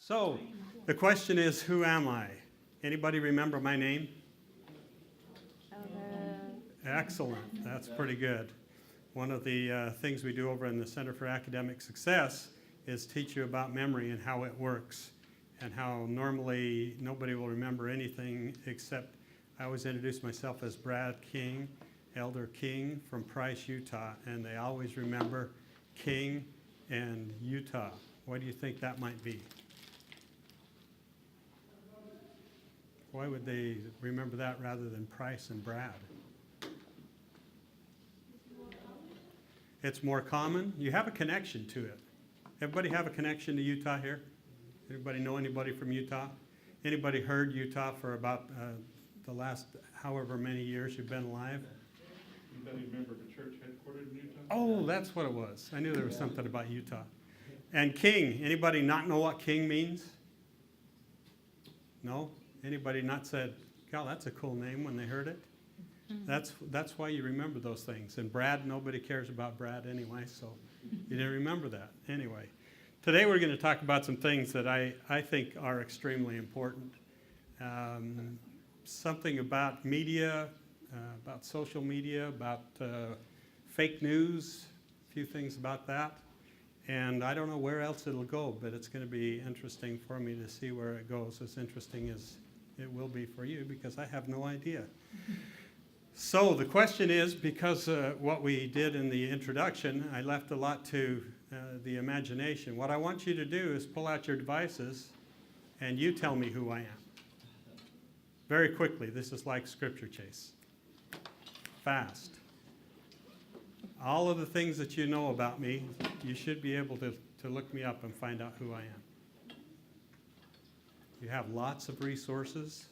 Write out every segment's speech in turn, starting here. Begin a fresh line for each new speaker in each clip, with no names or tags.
So, the question is, who am I? Anybody remember my name? Excellent. That's pretty good. One of the things we do over in the Center for Academic Success is teach you about memory and how it works, and how normally nobody will remember anything except I always introduce myself as Brad King, Elder King from Price, Utah, and they always remember King and Utah. What do you think that might be? Why would they remember that rather than Price and Brad? It's more common. You have a connection to it. Everybody have a connection to Utah here? Anybody know anybody from Utah? Anybody heard Utah for about the last however many years you've been alive?
Anybody remember the church headquartered in Utah?
Oh, that's what it was. I knew there was something about Utah. And King, anybody not know what King means? No? Anybody not said, God, that's a cool name when they heard it? That's why you remember those things. And Brad, nobody cares about Brad anyway, so you didn't remember that. Anyway, today we're going to talk about some things that I think are extremely important. Something about media, about social media, about fake news, a few things about that. And I don't know where else it'll go, but it's going to be interesting for me to see where it goes, as interesting as it will be for you, because I have no idea. So the question is, because what we did in the introduction, I left a lot to the imagination. What I want you to do is pull out your devices and you tell me who I am. Very quickly. This is like Scripture Chase. Fast. All of the things that you know about me, you should be able to look me up and find out who I am. You have lots of resources.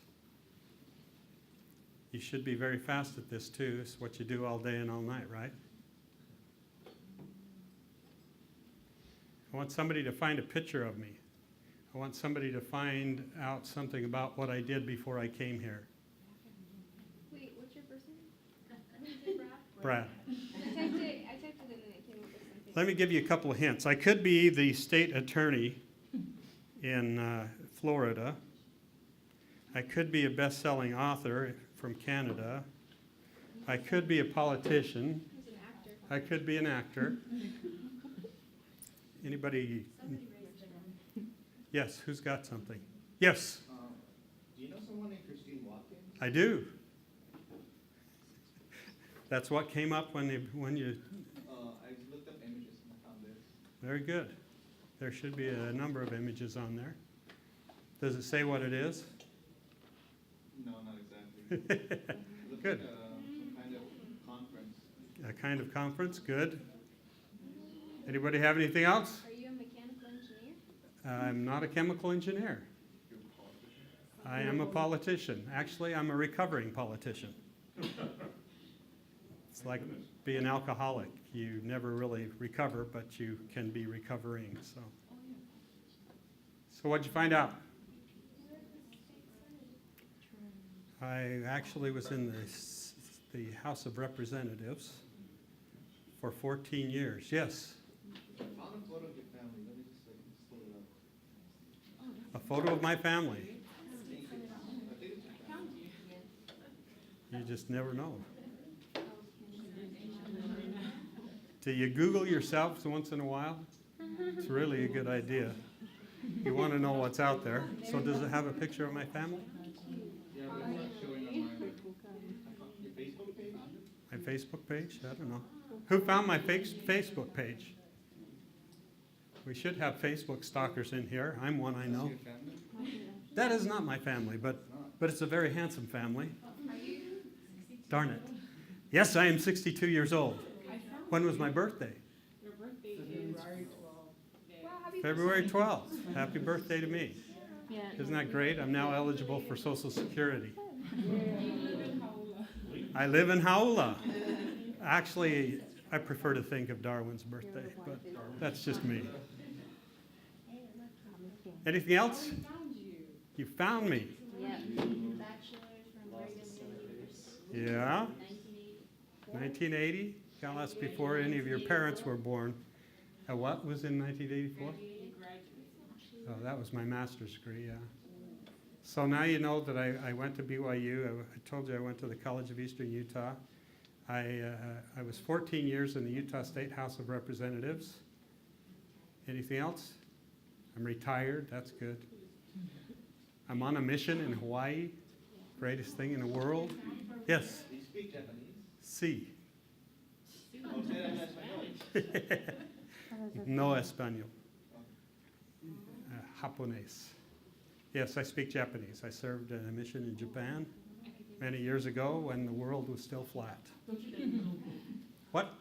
You should be very fast at this too. It's what you do all day and all night, right? I want somebody to find a picture of me. I want somebody to find out something about what I did before I came here.
Wait, what's your first name?
Brad.
I typed it in and it came up with something.
Let me give you a couple of hints. I could be the state attorney in Florida. I could be a best-selling author from Canada. I could be a politician.
Who's an actor?
I could be an actor. Anybody?
Somebody raised their hand.
Yes, who's got something? Yes,
Do you know someone named Christine Watkins?
I do. That's what came up when you.
I looked up images and I found this.
Very good. There should be a number of images on there. Does it say what it is?
No, not exactly. It looks
Good.
like some kind of conference.
A kind of conference. Good. Anybody have anything else?
Are you a mechanical engineer?
I'm not a chemical engineer.
You're a politician.
I am a politician. Actually, I'm a recovering politician. It's like being an alcoholic. You never really recover, but you can be recovering. So what'd you find out? I actually was in the House of Representatives for 14 years. Yes,
I found a photo of your family. Let me just pull it up.
a photo of my family.
I think it's your family.
You just never know. Do you Google yourself once in a while? It's really a good idea. You want to know what's out there. So does it have a picture of my family?
Yeah, but it's not showing on mine. Your Facebook page?
My Facebook page? I don't know. Who found my Facebook page? We should have Facebook stalkers in here. I'm one, I know.
Your family?
That is not my family, but it's a very handsome family.
Are you?
Darn it. Yes, I am 62 years old. When was my birthday?
Your birthday is February 12th.
Wow, happy
February 12th. Happy birthday to me.
Yeah.
Isn't that great? I'm now eligible for Social Security. I live in Howla. Actually, I prefer to think of Darwin's birthday, but that's just me. Anything else?
Found you.
You found me.
Yeah. Bachelor's from Brigham Young.
Yeah?
1980.
1980? God, that's before any of your parents were born. What was in 1984? Oh, that was my master's degree, yeah. So now you know that I went to BYU. I told you I went to the College of Eastern Utah. I was 14 years in the Utah State House of Representatives. Anything else? I'm retired, that's good. I'm on a mission in Hawaii, greatest thing in the world. Yes,
Do you speak Japanese?
si.
Oh, say that in Spanish.
No español. Japonés. Yes, I speak Japanese. I served in a mission in Japan many years ago when the world was still flat. What?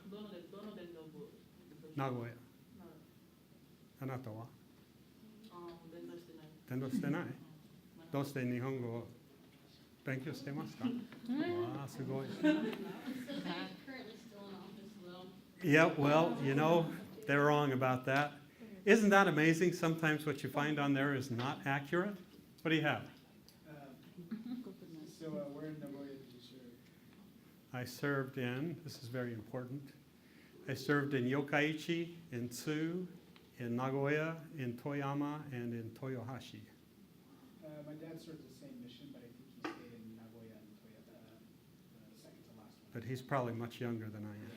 Nagoya. Anata wa? Dendo shite nai? Doshite Nihongo o benkyou shite masu ka? Wow, sugoi.
Currently still in office though.
Yeah, well, you know, they're wrong about that. Isn't that amazing? Sometimes what you find on there is not accurate. What do you have?
So where in Nagoya did you serve?
I served in, this is very important, I served in Yokkaichi, in Tsu, in Nagoya, in Toyama, and in Toyohashi.
My dad served the same mission, but I think he stayed in Nagoya and Toyota, the second to last one.
But he's probably much younger than I
Yeah,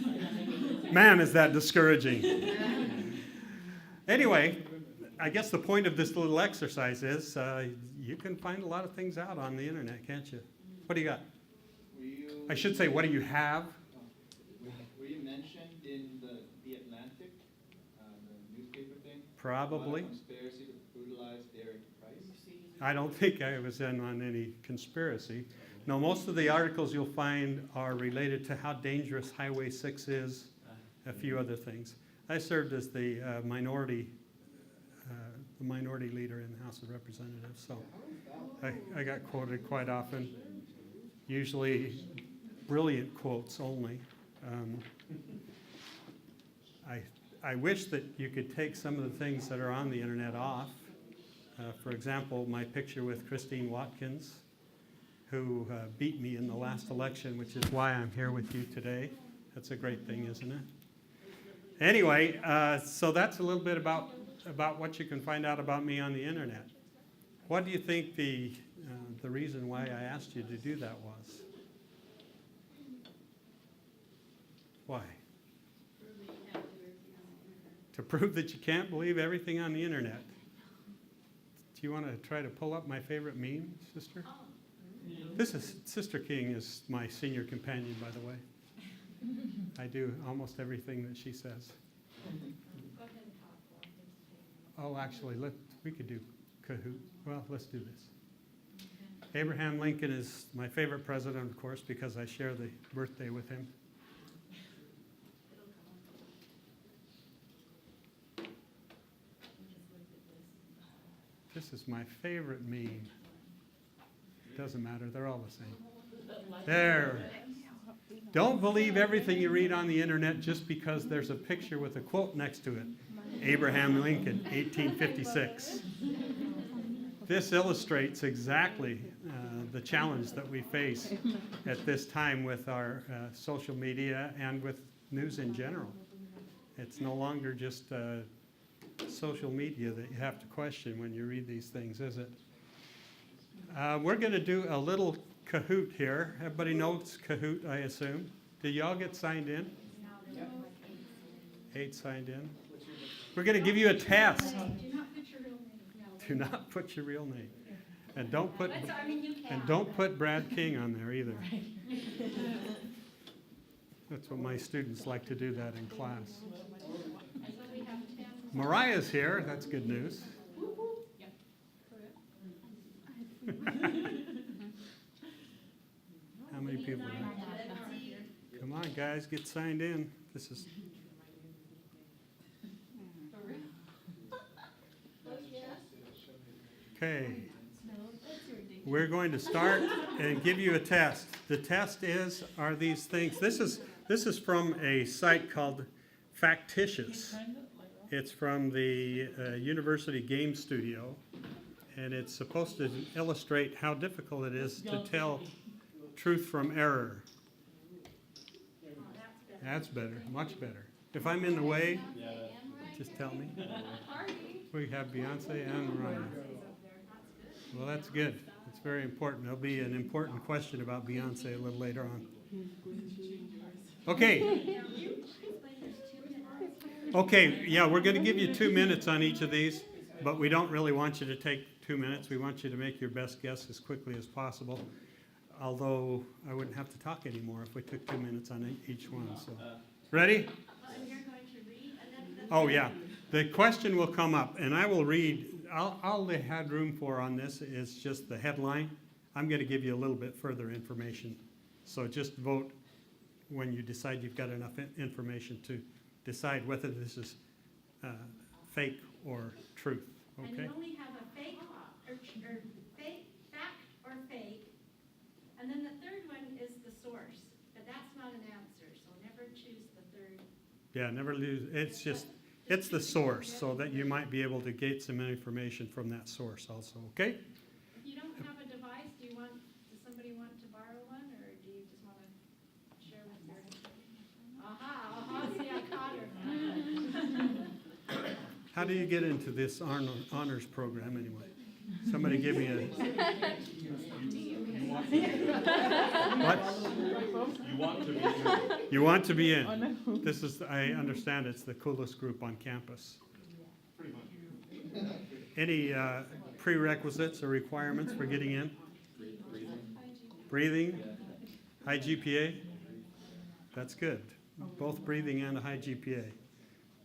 he is.
am. Man, is that discouraging. Anyway, I guess the point of this little exercise is you can find a lot of things out on the internet, can't you? What do you got?
Were you,
I should say, what do you have?
were you mentioned in the Atlantic, the newspaper thing?
Probably.
Conspiracy to brutalize Derek Price?
I don't think I was in on any conspiracy. No, most of the articles you'll find are related to how dangerous Highway 6 is, a few other things. I served as the minority leader in the House of Representatives, so I got quoted quite often, usually brilliant quotes only. I wish that you could take some of the things that are on the internet off. For example, my picture with Christine Watkins, who beat me in the last election, which is why I'm here with you today. That's a great thing, isn't it? Anyway, so that's a little bit about what you can find out about me on the internet. What do you think the reason why I asked you to do that was? Why? To prove that you can't believe everything on the internet. Do you want to try to pull up my favorite meme, sister? This is Sister King is my senior companion, by the way. I do almost everything that she says. Oh, actually, we could do Kahoot. Well, let's do this. Abraham Lincoln is my favorite president, of course, because I share the birthday with him. This is my favorite meme. Doesn't matter, they're all the same. There. Don't believe everything you read on the internet just because there's a picture with a quote next to it. Abraham Lincoln, 1856. This illustrates exactly the challenge that we face at this time with our social media and with news in general. It's no longer just social media that you have to question when you read these things, is it? We're going to do a little Kahoot here. Everybody knows Kahoot, I assume. Did y'all get signed in?
Yep.
8 signed in. We're going to give you a test.
Do not put your real name. No.
Do not put your real name. And don't put
I mean, you can.
and don't put Brad King on there either. That's what my students like to do that in class.
So we have 10.
Mariah's here. That's good news. How many people are there? Come on, guys, get signed in. This is okay. We're going to start and give you a test. The test are these things. This is from a site called Factitious. It's from the University Game Studio, and it's supposed to illustrate how difficult it is to tell truth from error. That's better, much better. If I'm in the way, just tell me.
Party.
We have Beyonce and Ryan. Well, that's good. It's very important. There'll be an important question about Beyonce a little later on. Okay. Okay, yeah, we're going to give you 2 minutes on each of these, but we don't really want you to take 2 minutes. We want you to make your best guess as quickly as possible. Although I wouldn't have to talk anymore if we took 2 minutes on each one. So, ready?
And you're going to read, and then.
Oh, yeah. The question will come up, and I will read. All they had room for on this is just the headline. I'm going to give you a little bit further information. So just vote when you decide you've got enough information to decide whether this is fake or truth.
And
Okay?
you only have a fake or fake, fact or fake. And then the third one is the source, but that's not an answer, so never choose the third.
Yeah, never lose. It's the source, so that you might be able to get some information from that source also. Okay?
If you don't have a device, does somebody want to borrow one, or do you just want to share with your? Aha, see, I caught her.
How do you get into this honors program anyway? Somebody give me a. What?
You want to be.
You want to be in. This is, I understand it's the coolest group on campus.
Pretty much.
Any prerequisites or requirements for getting in? Breathing? High GPA? That's good. Both breathing and a high GPA.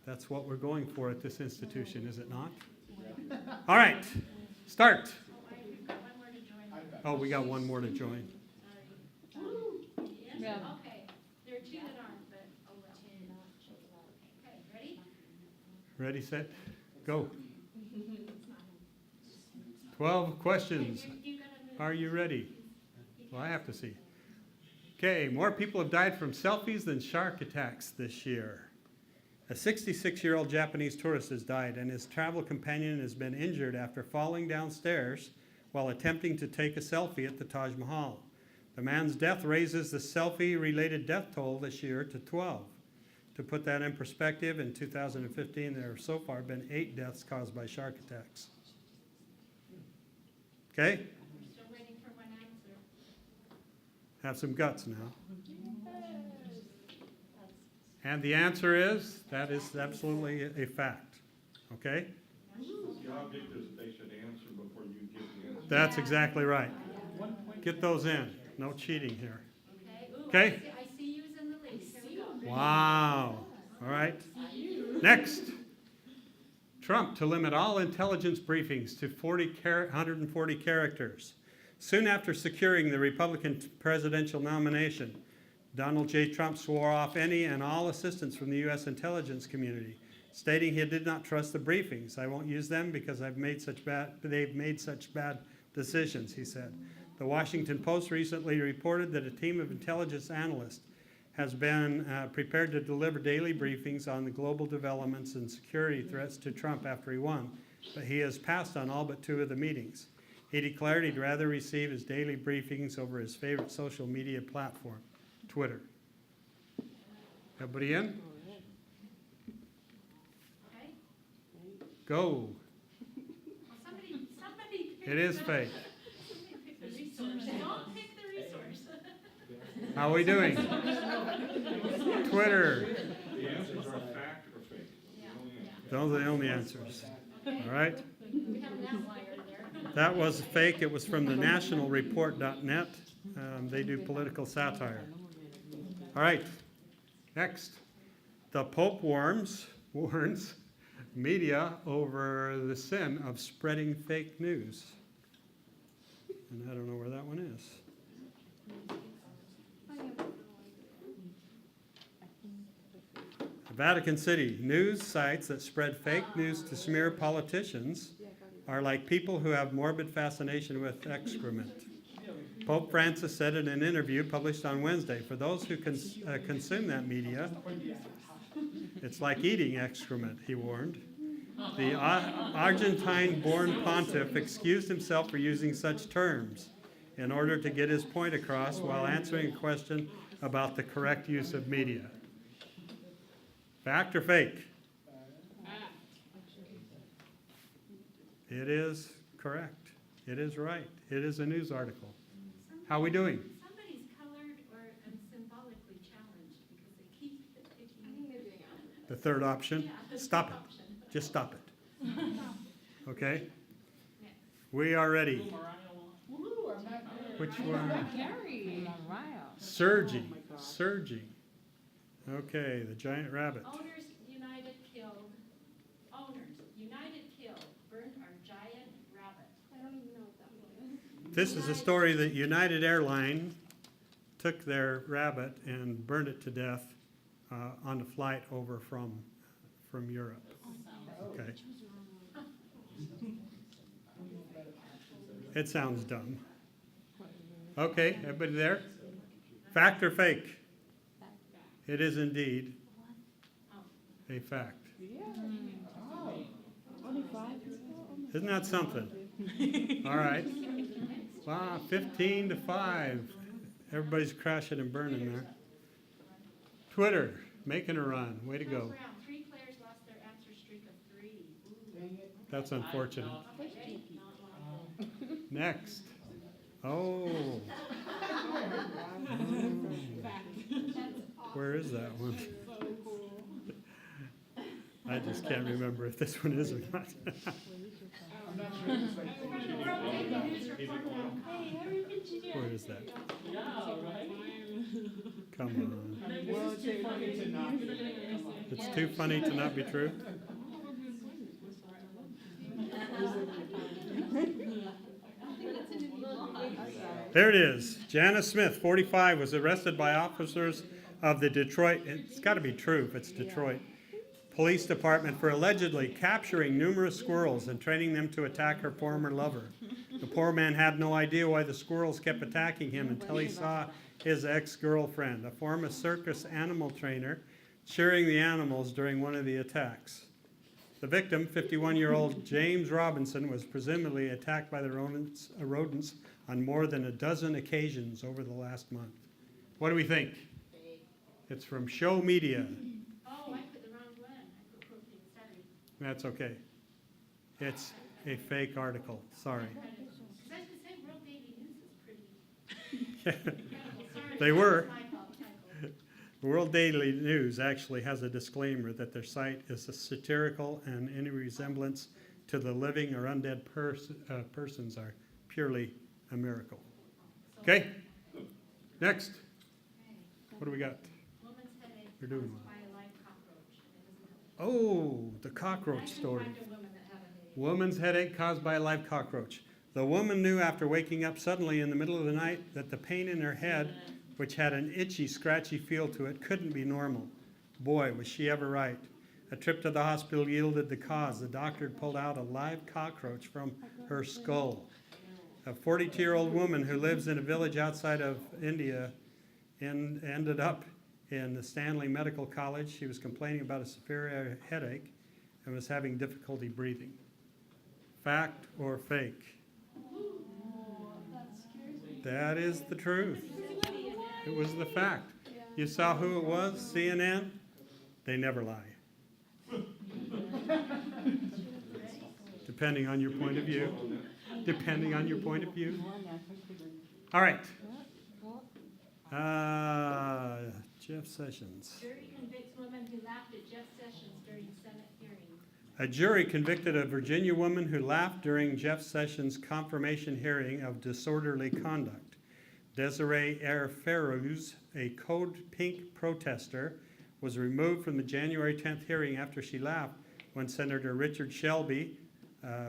That's what we're going for at this institution, is it not? All right, start.
We've got one more to join.
Oh, we got one more to join.
Yeah.
Okay, there are two that aren't, but oh well. Okay, ready?
Ready, set, go. 12 questions.
You gotta move.
Are you ready? Well, I have to see. Okay, more people have died from selfies than shark attacks this year. A 66-year-old Japanese tourist has died, and his travel companion has been injured after falling downstairs while attempting to take a selfie at the Taj Mahal. The man's death raises the selfie-related death toll this year to 12. To put that in perspective, in 2015, there have so far been 8 deaths caused by shark attacks. Okay?
We're still waiting for one answer.
Have some guts now. And the answer is, that is absolutely a fact. Okay?
The object is they should answer before you give the answer.
That's exactly right. Get those in. No cheating here.
Okay. Ooh,
Okay.
I see you's in the lead. Here we go.
Wow. All right. Next. Trump to limit all intelligence briefings to 140 characters. Soon after securing the Republican presidential nomination, Donald J. Trump swore off any and all assistance from the U.S. intelligence community, stating he did not trust the briefings. I won't use them because they've made such bad decisions, he said. The Washington Post recently reported that a team of intelligence analysts has been prepared to deliver daily briefings on the global developments and security threats to Trump after he won, but he has passed on all but 2 of the meetings. He declared he'd rather receive his daily briefings over his favorite social media platform, Twitter. Everybody in?
Okay.
Go.
Well, somebody.
It is fake.
Pick the resource. Don't pick the resource.
How are we doing? Twitter.
The answers are fact or fake. The only answer.
Those are the only answers. All right?
We have an outlier there.
That was fake. It was from the nationalreport.net. They do political satire. All right. Next. The Pope warns media over the sin of spreading fake news. And I don't know where that one is. Vatican City. News sites that spread fake news to smear politicians are like people who have morbid fascination with excrement. Pope Francis said in an interview published on Wednesday, for those who consume that media, it's like eating excrement, he warned. The Argentine-born pontiff excused himself for using such terms in order to get his point across while answering a question about the correct use of media. Fact or fake? It is correct. It is right. It is a news article. How we doing?
Somebody's colored or symbolically challenged because they keep
I think
picking.
they're doing it.
The third option?
Yeah, the
Stop
third
it.
option.
Just stop it. Okay?
Next.
We are ready.
Woohoo, I'm not there.
Which one?
Gary.
Surging. Surging. Okay, the giant rabbit.
Owners United killed, burned our giant rabbit.
I don't even know what that one is.
This is a story that United Airlines took their rabbit and burned it to death on a flight over from Europe. Okay. It sounds dumb. Okay, everybody there? Fact or fake? It is indeed a fact. Isn't that something? All right. Wow, 15-5. Everybody's crashing and burning there. Twitter, making a run. Way to go.
Brown, 3 players lost their answer streak of 3. Ooh.
Dang it.
That's unfortunate.
Okay.
Next. Oh. Where is that one? I just can't remember if this one is or not.
I'm not sure if it's like.
From the World Daily News report.com.
Where is that? Come on.
I mean, this is too funny to not be. Come on.
It's too funny to not be true. There it is. Janice Smith, 45, was arrested by officers of the Detroit, it's got to be true if it's Detroit, Police Department for allegedly capturing numerous squirrels and training them to attack her former lover. The poor man had no idea why the squirrels kept attacking him until he saw his ex-girlfriend, a former circus animal trainer, cheering the animals during one of the attacks. The victim, 51-year-old James Robinson, was presumably attacked by the rodents on more than a dozen occasions over the last month. What do we think? It's from Show Media.
Oh, I put the wrong one. I put Colloquium, sorry.
That's okay. It's a fake article. Sorry.
Because I was gonna say World Daily News is pretty incredible. Sorry,
They were.
that's my fault, typo.
The World Daily News actually has a disclaimer that their site is a satirical and any resemblance to the living or undead persons are purely a miracle. Okay? Next.
Okay.
What do we got?
Woman's headache
We're doing
caused
well.
by a live cockroach. It was
Oh, the
I
cockroach
couldn't
story.
find a woman that had a headache.
Woman's headache caused by a live cockroach. The woman knew after waking up suddenly in the middle of the night that the pain in her head, which had an itchy, scratchy feel to it, couldn't be normal. Boy, was she ever right. A trip to the hospital yielded the cause. The doctor had pulled out a live cockroach from her skull. A 42-year-old woman who lives in a village outside of India ended up in the Stanley Medical College. She was complaining about a severe headache and was having difficulty breathing. Fact or fake? That is the truth. It was the fact. You saw who it was? CNN? They never lie. Depending on your point of view. Depending on your point of view. All right. Jeff Sessions.
Jury convicts woman who laughed at Jeff Sessions during Senate hearing.
A jury convicted a Virginia woman who laughed during Jeff Sessions' confirmation hearing of disorderly conduct. Desiree Air-Feruz, a Code Pink protester, was removed from the January 10th hearing after she laughed when Senator Richard Shelby,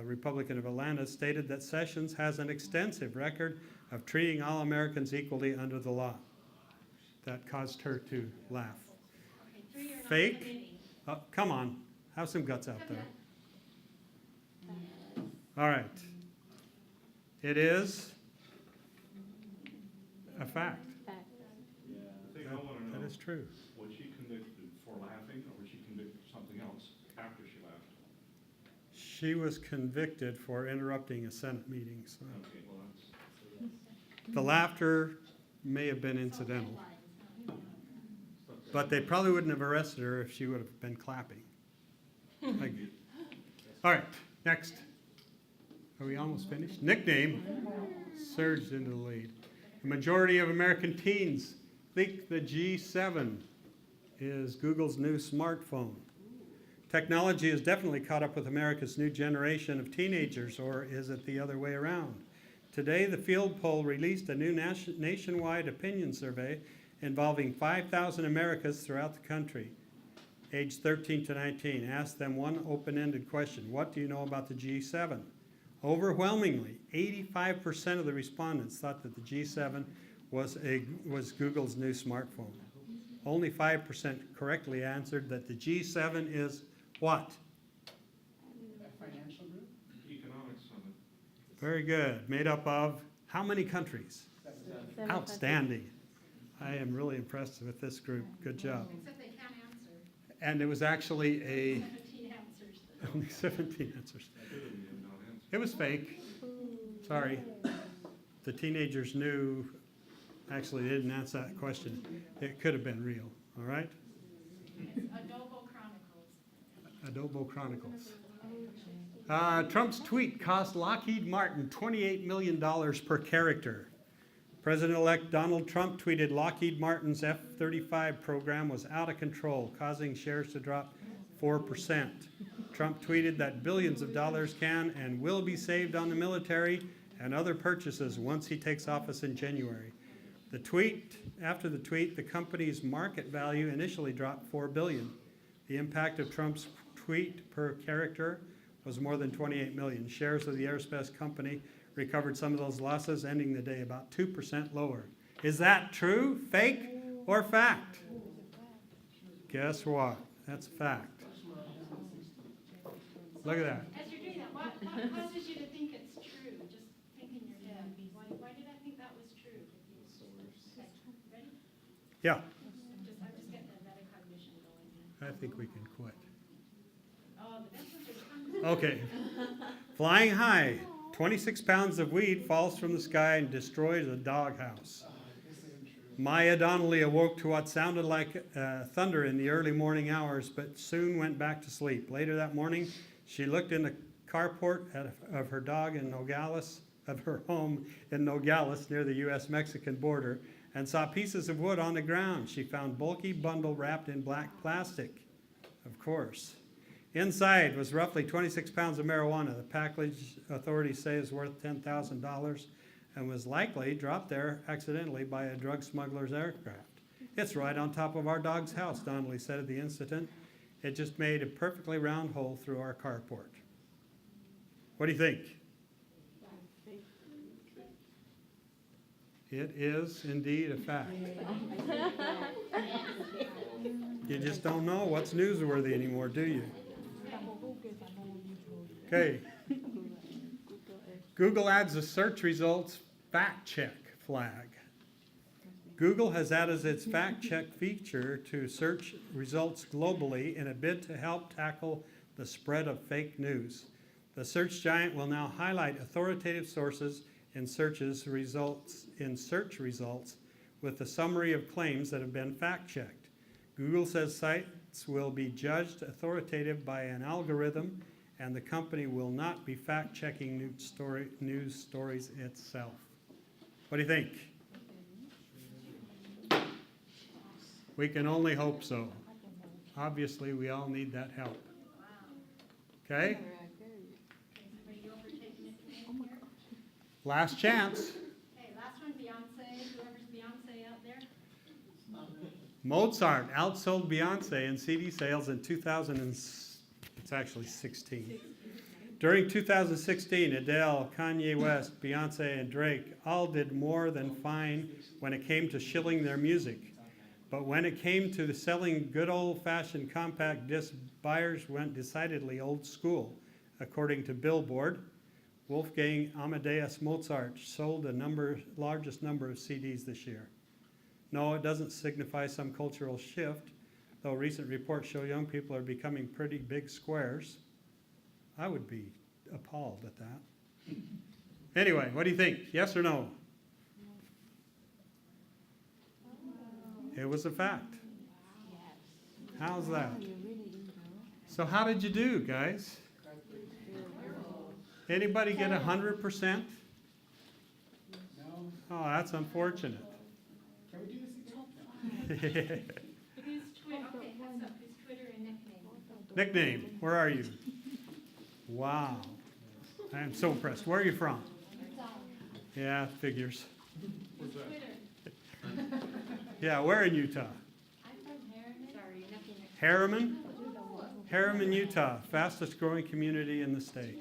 Republican of Atlanta, stated that Sessions has an extensive record of treating all Americans equally under the law. That caused her to laugh.
Okay, 3 are not
Fake?
committing.
Oh, come on, have some guts out there. All right. It is a fact.
The thing I wanna know,
That is true.
was she convicted for laughing, or was she convicted for something else after she laughed?
She was convicted for interrupting a Senate meeting. So
Okay, well, that's,
the laughter may have been incidental,
Headlines, huh?
but they probably wouldn't have arrested her if she would have been clapping. All right, next. Are we almost finished? Nickname surged into the lead. The majority of American teens think the G7 is Google's new smartphone. Technology has definitely caught up with America's new generation of teenagers, or is it the other way around? Today, the Field Poll released a new nationwide opinion survey involving 5,000 Americans throughout the country, aged 13 to 19. Asked them one open-ended question: what do you know about the G7? Overwhelmingly, 85% of the respondents thought that the G7 was Google's new smartphone. Only 5% correctly answered that the G7 is what?
A financial group?
Economic summit.
Very good. Made up of how many countries?
Seven.
Outstanding. I am really impressed with this group. Good job.
Except they can't answer.
And it was actually
17 answers.
only 17 answers.
I did it and not answer.
It was fake. Sorry. The teenagers knew, actually they didn't answer that question. It could have been real, all right?
It's Adobo Chronicles.
Adobo Chronicles. Trump's tweet cost Lockheed Martin $28 million per character. President-elect Donald Trump tweeted Lockheed Martin's F-35 program was out of control, causing shares to drop 4%. Trump tweeted that billions of dollars can and will be saved on the military and other purchases once he takes office in January. After the tweet, the company's market value initially dropped $4 billion. The impact of Trump's tweet per character was more than 28 million. Shares of the aerospace company recovered some of those losses, ending the day about 2% lower. Is that true, fake, or fact? Guess what? That's fact. Look at that.
As you're doing that, what causes you to think it's true? Just think in your head. Why did I think that was true? Okay, ready?
Yeah,
I'm just getting the metacognition going.
I think we can quit.
Oh, the next one's are
Okay. Flying high, 26 pounds of weed falls from the sky and destroys a doghouse.
This isn't true.
Maya Donnelly awoke to what sounded like thunder in the early morning hours, but soon went back to sleep. Later that morning, she looked in the carport of her dog in Nogales, of her home in Nogales near the U.S.-Mexican border, and saw pieces of wood on the ground. She found bulky bundle wrapped in black plastic, of course. Inside was roughly 26 pounds of marijuana. The package, authorities say, is worth $10,000 and was likely dropped there accidentally by a drug smuggler's aircraft. It's right on top of our dog's house, Donnelly said of the incident. It just made a perfectly round hole through our carport. What do you think? It is indeed a fact. You just don't know what's newsworthy anymore, do you? Okay. Google adds a search results fact check flag. Google has added its fact check feature to search results globally in a bid to help tackle the spread of fake news. The search giant will now highlight authoritative sources in search results with a summary of claims that have been fact checked. Google says sites will be judged authoritative by an algorithm, and the company will not be fact-checking news stories itself. What do you think? We can only hope so. Obviously, we all need that help. Okay?
Are you overtaking it here?
Last chance.
Okay, last one, Beyonce. Whoever's Beyonce out there.
Mozart outsold Beyonce in CD sales in 2016. During 2016, Adele, Kanye West, Beyonce, and Drake all did more than fine when it came to shilling their music. But when it came to selling good old-fashioned compact disc, buyers went decidedly old school. According to Billboard, Wolfgang Amadeus Mozart sold the largest number of CDs this year. No, it doesn't signify some cultural shift, though recent reports show young people are becoming pretty big squares. I would be appalled at that. Anyway, what do you think? Yes or no? It was a fact. How's that? So how did you do, guys? Anybody get 100%?
No?
Oh, that's unfortunate.
Can we do this again? No.
Who's Twitter, okay, what's up, who's Twitter and nickname?
Nickname, where are you? Wow. I am so impressed. Where are you from? Yeah, figures.
Where's that?
Twitter.
Yeah, where in Utah?
I'm from Harriman.
Sorry, nothing.
Harriman? Harriman, Utah, fastest growing community in the state.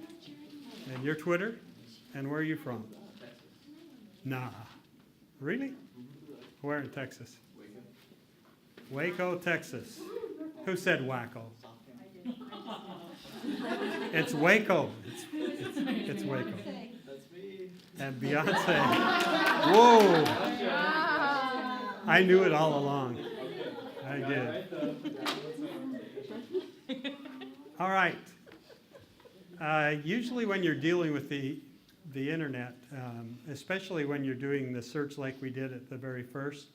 And your Twitter? And where are you from? Nah. Really? Where in Texas? Waco, Texas. Who said wacko? It's Waco. It's Waco.
That's me.
And Beyonce. Whoa! I knew it all along. I did. All right. Usually when you're dealing with the internet, especially when you're doing the search like we did at the very first,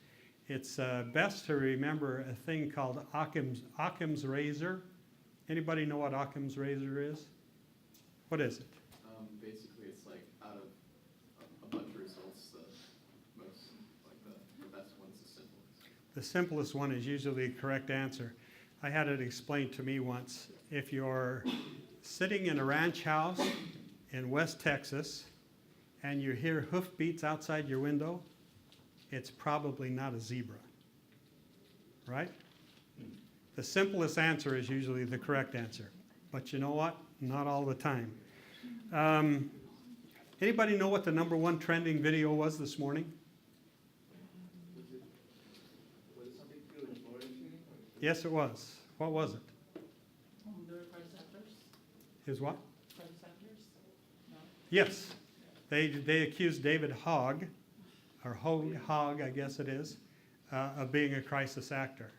it's best to remember a thing called Occam's razor. Anybody know what Occam's razor is? What is it?
Basically, it's like out of a bunch of results, the most, like the best one's the simplest.
The simplest one is usually the correct answer. I had it explained to me once. If you're sitting in a ranch house in West Texas and you hear hoofbeats outside your window, it's probably not a zebra, right? The simplest answer is usually the correct answer. But you know what? Not all the time. Anybody know what the #1 trending video was this morning?
Was it something to do with Florida shooting?
Yes, it was. What was it?
The private sectors,
Is what?
private sectors? No.
Yes. They accused David Hogg, or Hogg, I guess it is, of being a crisis actor.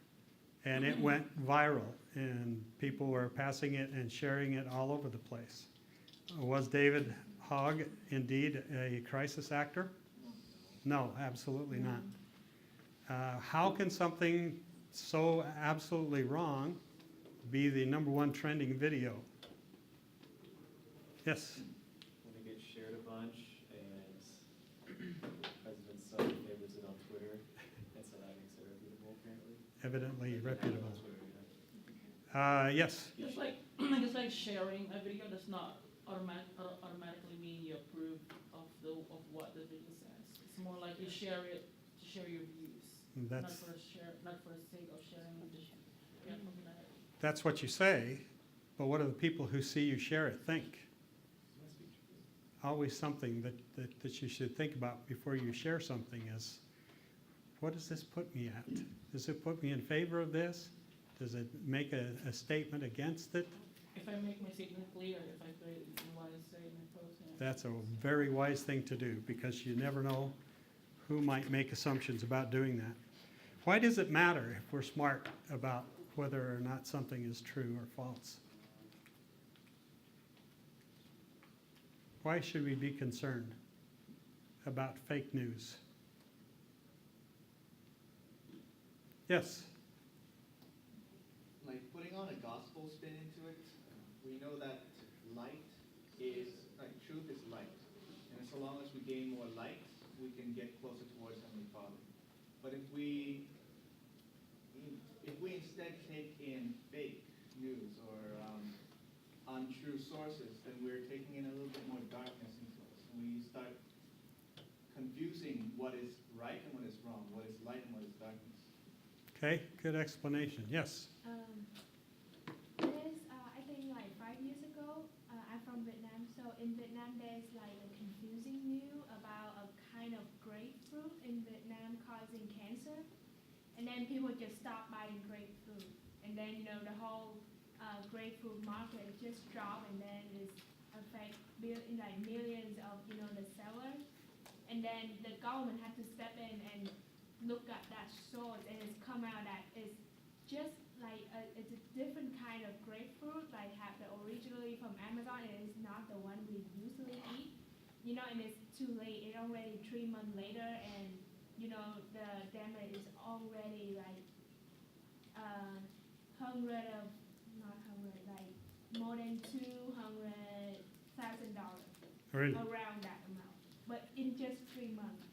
And it went viral, and people were passing it and sharing it all over the place. Was David Hogg indeed a crisis actor? No, absolutely not. How can something so absolutely wrong be the #1 trending video? Yes?
When it gets shared a bunch and President Sun favors it on Twitter, and so that makes it reputable apparently.
Evidently reputable.
On Twitter, yeah.
Yes.
It's like sharing a video does not automatically mean you approve of what the video says. It's more like you share it to share your views, not
That's,
for the sake of sharing. Just something like that.
that's what you say, but what do the people who see you share it think? Always something that you should think about before you share something is, what does this put me at? Does it put me in favor of this? Does it make a statement against it?
If I make my statement clear, if I put it in what I say in my post, yeah.
That's a very wise thing to do, because you never know who might make assumptions about doing that. Why does it matter if we're smart about whether or not something is true or false? Why should we be concerned about fake news? Yes?
Like putting on a gospel spin into it, we know that light is, like truth is light. And so long as we gain more light, we can get closer towards Heavenly Father. But if we instead take in fake news or untrue sources, then we're taking in a little bit more darkness into us. And we start confusing what is right and what is wrong, what is light and what is darkness.
Okay, good explanation. Yes?
There's, I think like 5 years ago, I'm from Vietnam, so in Vietnam there's like a confusing news about a kind of grapefruit in Vietnam causing cancer. And then people just stop buying grapefruit. And then, the whole grapefruit market just dropped, and then it's affect millions of, the sellers. And then the government had to step in and look at that source, and it's come out that it's just like it's a different kind of grapefruit, like have the originally from Amazon, and it's not the one we usually eat. And it's too late. It's already 3 months later, and the damage is already like more than 200
Really?
around that amount, but in just 3 months.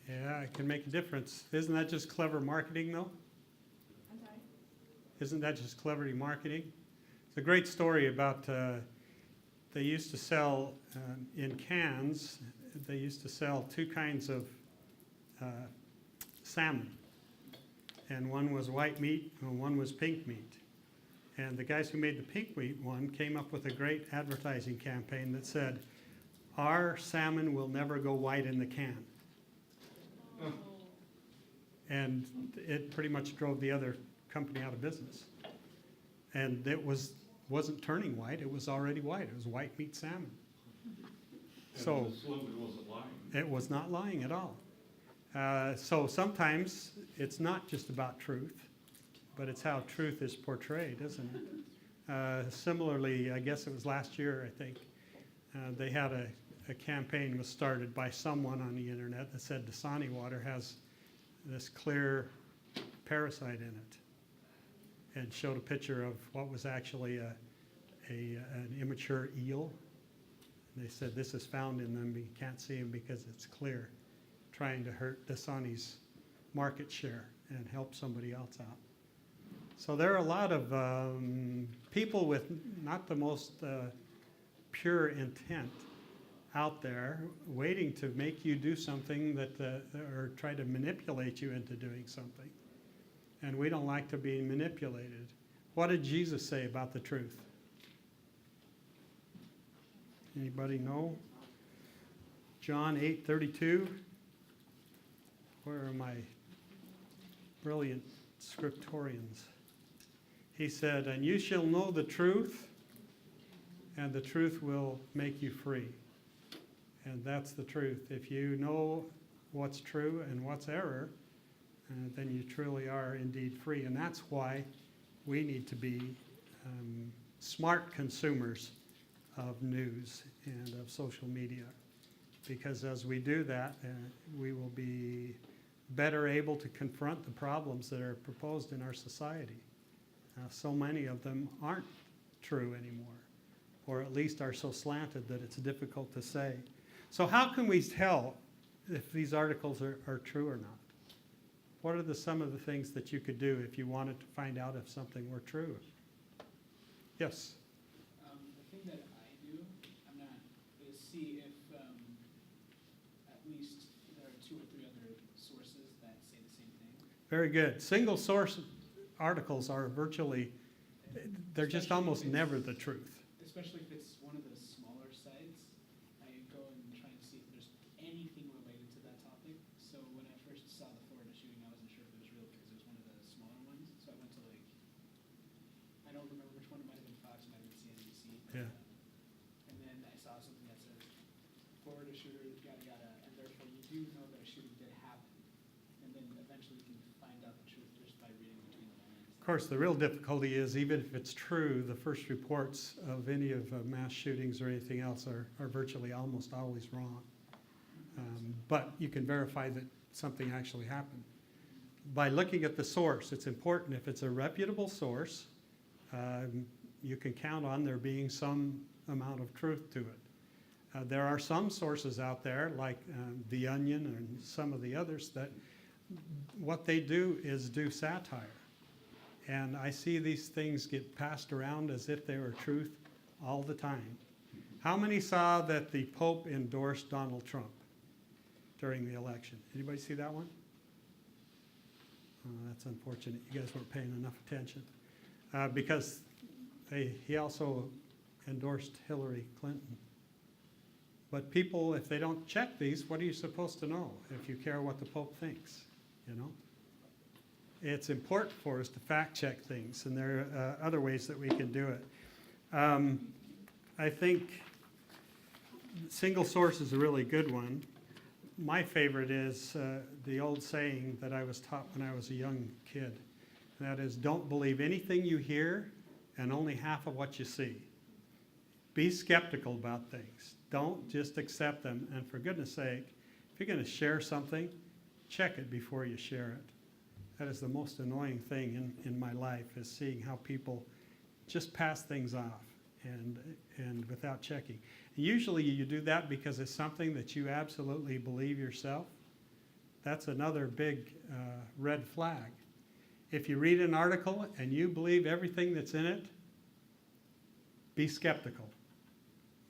Yeah, it can make a difference. Isn't that just clever marketing, though?
I'm sorry.
Isn't that just clever marketing? It's a great story about they used to sell in cans. They used to sell two kinds of salmon, and one was white meat and one was pink meat. And the guys who made the pink meat one came up with a great advertising campaign that said, "Our salmon will never go white in the can."
Oh.
And it pretty much drove the other company out of business. And it wasn't turning white, it was already white. It was white meat salmon.
And
So
the slogan wasn't lying.
it was not lying at all. So sometimes it's not just about truth, but it's how truth is portrayed, isn't it? Similarly, I guess it was last year, I think, they had a campaign was started by someone on the internet that said Dasani water has this clear parasite in it, and showed a picture of what was actually an immature eel. And they said this is found in them, but you can't see them because it's clear, trying to hurt Dasani's market share and help somebody else out. So there are a lot of people with not the most pure intent out there waiting to make you do something that or try to manipulate you into doing something. And we don't like to be manipulated. What did Jesus say about the truth? Anybody know? John 8:32. Where are my brilliant scriptorians? He said, "And you shall know the truth, and the truth will make you free." And that's the truth. If you know what's true and what's error, then you truly are indeed free. And that's why we need to be smart consumers of news and of social media. Because as we do that, we will be better able to confront the problems that are proposed in our society. So many of them aren't true anymore, or at least are so slanted that it's difficult to say. So how can we tell if these articles are true or not? What are some of the things that you could do if you wanted to find out if something were true? Yes?
The thing that I do, is see if at least there are 2 or 3 other sources that say the same thing.
Very good. Single source articles are virtually, they're just almost never the truth.
Especially if it's one of the smaller sites, I go and try and see if there's anything related to that topic. So when I first saw the Florida shooting, I wasn't sure if it was real because it was one of the smaller ones. So I went to I don't remember which one, it might have been Fox, it might have been CNBC.
Yeah.
And then I saw something that says Florida shooter, yada yada, and therefore you do know that a shooting did happen. And then eventually you can find out the truth just by reading between the lines.
Of course, the real difficulty is even if it's true, the first reports of any of mass shootings or anything else are virtually almost always wrong. But you can verify that something actually happened. By looking at the source, it's important. If it's a reputable source, you can count on there being some amount of truth to it. There are some sources out there, like The Onion and some of the others, that what they do is do satire. And I see these things get passed around as if they were truth all the time. How many saw that the Pope endorsed Donald Trump during the election? Anybody see that one? Oh, that's unfortunate. You guys weren't paying enough attention. Because he also endorsed Hillary Clinton. But people, if they don't check these, what are you supposed to know if you care what the Pope thinks, you know? It's important for us to fact check things, and there are other ways that we can do it. I think single source is a really good one. My favorite is the old saying that I was taught when I was a young kid. That is, don't believe anything you hear and only half of what you see. Be skeptical about things. Don't just accept them. And for goodness sake, if you're going to share something, check it before you share it. That is the most annoying thing in my life, is seeing how people just pass things off. and without checking. Usually you do that because it's something that you absolutely believe yourself. That's another big red flag. If you read an article and you believe everything that's in it, be skeptical,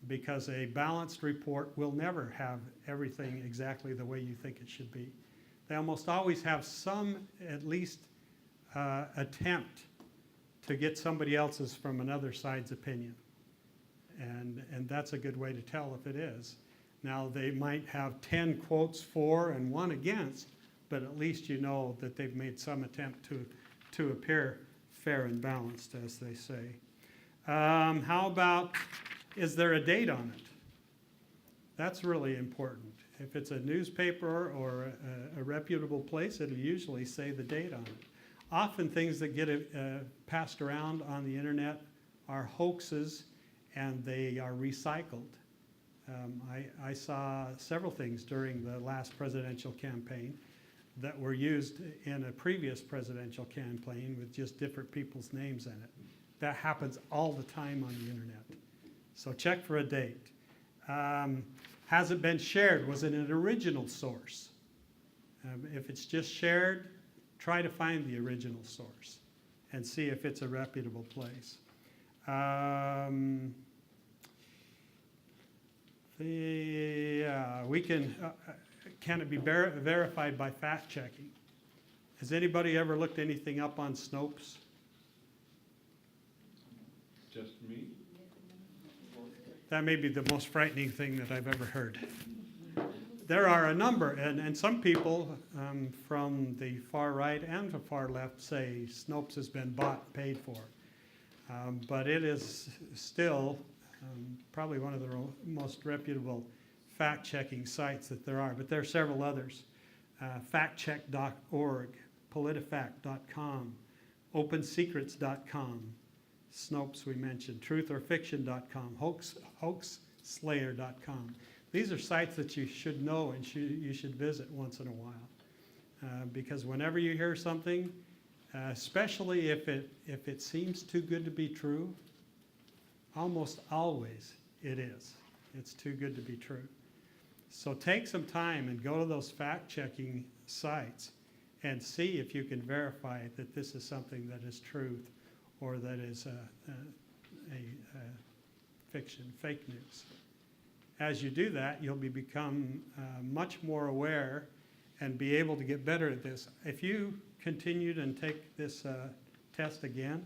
because a balanced report will never have everything exactly the way you think it should be. They almost always have some, at least, attempt to get somebody else's from another side's opinion. And that's a good way to tell if it is. Now, they might have 10 quotes for and 1 against, but at least you know that they've made some attempt to appear fair and balanced, as they say. How about, is there a date on it? That's really important. If it's a newspaper or a reputable place, it'll usually say the date on it. Often things that get passed around on the internet are hoaxes, and they are recycled. I saw several things during the last presidential campaign that were used in a previous presidential campaign with just different people's names in it. That happens all the time on the internet. So check for a date. Has it been shared? Was it an original source? If it's just shared, try to find the original source and see if it's a reputable place. Can it be verified by fact checking? Has anybody ever looked anything up on Snopes?
Just me?
That may be the most frightening thing that I've ever heard. There are a number, and some people from the far right and the far left say Snopes has been bought and paid for. But it is still probably one of the most reputable fact-checking sites that there are. But there are several others. Factcheck.org, PolitiFact.com, OpenSecrets.com, Snopes we mentioned, TruthOrFiction.com, HoaxSlayer.com. These are sites that you should know and you should visit once in a while. Because whenever you hear something, especially if it seems too good to be true, almost always it is. It's too good to be true. So take some time and go to those fact-checking sites and see if you can verify that this is something that is truth or that is a fiction, fake news. As you do that, you'll become much more aware and be able to get better at this. If you continued and take this test again,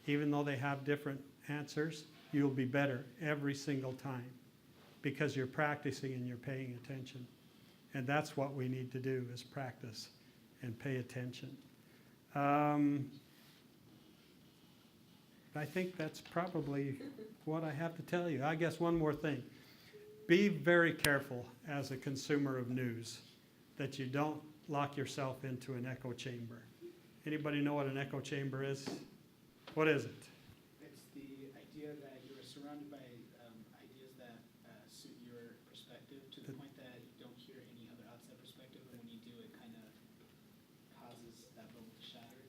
even though they have different answers, you'll be better every single time because you're practicing and you're paying attention. And that's what we need to do, is practice and pay attention. I think that's probably what I have to tell you. I guess one more thing. Be very careful as a consumer of news that you don't lock yourself into an echo chamber. Anybody know what an echo chamber is? What is it?
It's the idea that you're surrounded by ideas that suit your perspective to the point that you don't hear any other outside perspective, and when you do, it kind of causes that bubble to shatter.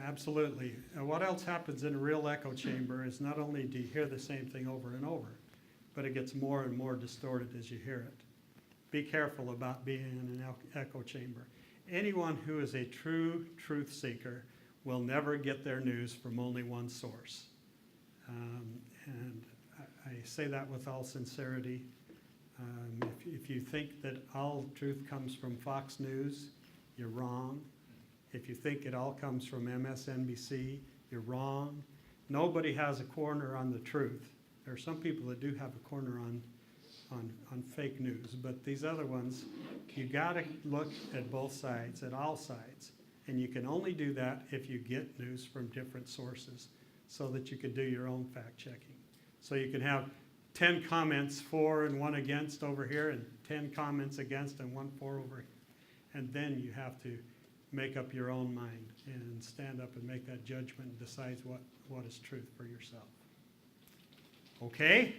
Absolutely. What else happens in a real echo chamber is not only do you hear the same thing over and over, but it gets more and more distorted as you hear it. Be careful about being in an echo chamber. Anyone who is a true truth seeker will never get their news from only one source. And I say that with all sincerity. If you think that all truth comes from Fox News, you're wrong. If you think it all comes from MSNBC, you're wrong. Nobody has a corner on the truth. There are some people that do have a corner on fake news, but these other ones, you gotta look at both sides, at all sides. And you can only do that if you get news from different sources so that you can do your own fact checking. So you can have 10 comments for and 1 against over here, and 10 comments against and 1 for over here. And then you have to make up your own mind and stand up and make that judgment and decide what is truth for yourself. Okay?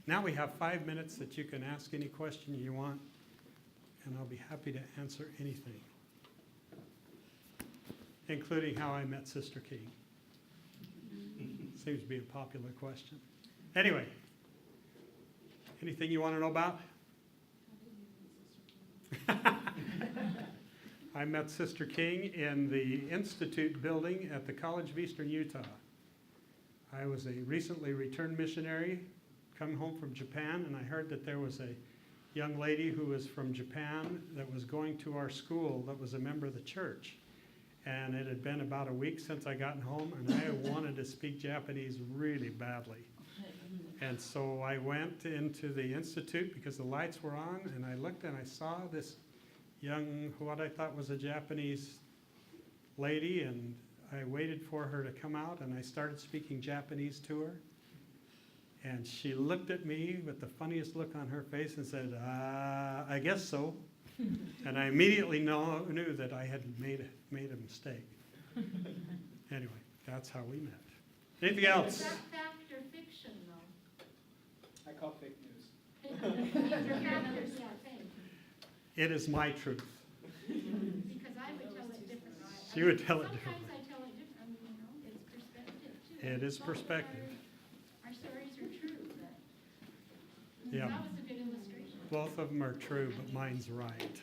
Now we have 5 minutes that you can ask any question you want, and I'll be happy to answer anything, including how I met Sister King. Seems to be a popular question. Anyway, anything you want to know about? I met Sister King in the Institute building at the College of Eastern Utah. I was a recently returned missionary, come home from Japan, and I heard that there was a young lady who was from Japan that was going to our school that was a member of the church. And it had been about a week since I gotten home, and I wanted to speak Japanese really badly. And so I went into the Institute because the lights were on, and I looked and I saw this young, what I thought was a Japanese lady, and I waited for her to come out, and I started speaking Japanese to her. And she looked at me with the funniest look on her face and said, I guess so. And I immediately knew that I had made a mistake. Anyway, that's how we met. Anything
Is
else?
that fact or fiction, though?
I call fake news.
Either fact or fake,
It is my truth.
because I would tell it differently.
She would tell it differently.
Sometimes I tell it different, I mean, you know, it's perspective too.
It is
Both of
perspective.
Our stories are true, but
Yeah.
that was a good illustration.
Both of them are true, but mine's right.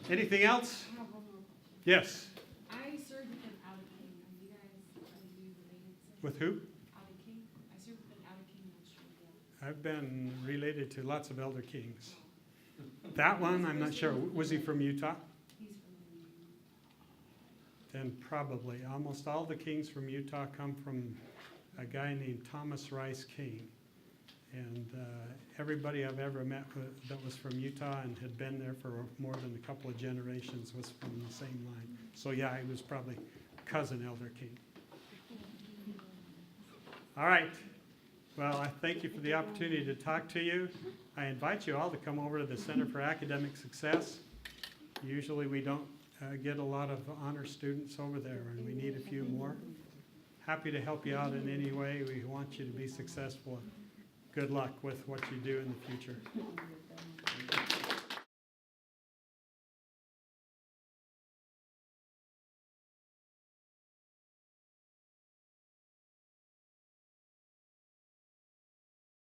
Anything else?
I have one more question.
Yes.
I served with an Out of King. Are you guys related to
With who?
Out of King? I served with an Out of King in Australia.
I've been related to lots of Elder Kings. That one, I'm not sure. Was he from Utah?
He's from
Then probably. Almost all the kings from Utah come from a guy named Thomas Rice King. And everybody I've ever met that was from Utah and had been there for more than a couple of generations was from the same line. So yeah, he was probably cousin Elder King. All right. Well, I thank you for the opportunity to talk to you. I invite you all to come over to the Center for Academic Success. Usually we don't get a lot of honor students over there, and we need a few more. Happy to help you out in any way. We want you to be successful. Good luck with what you do in the future.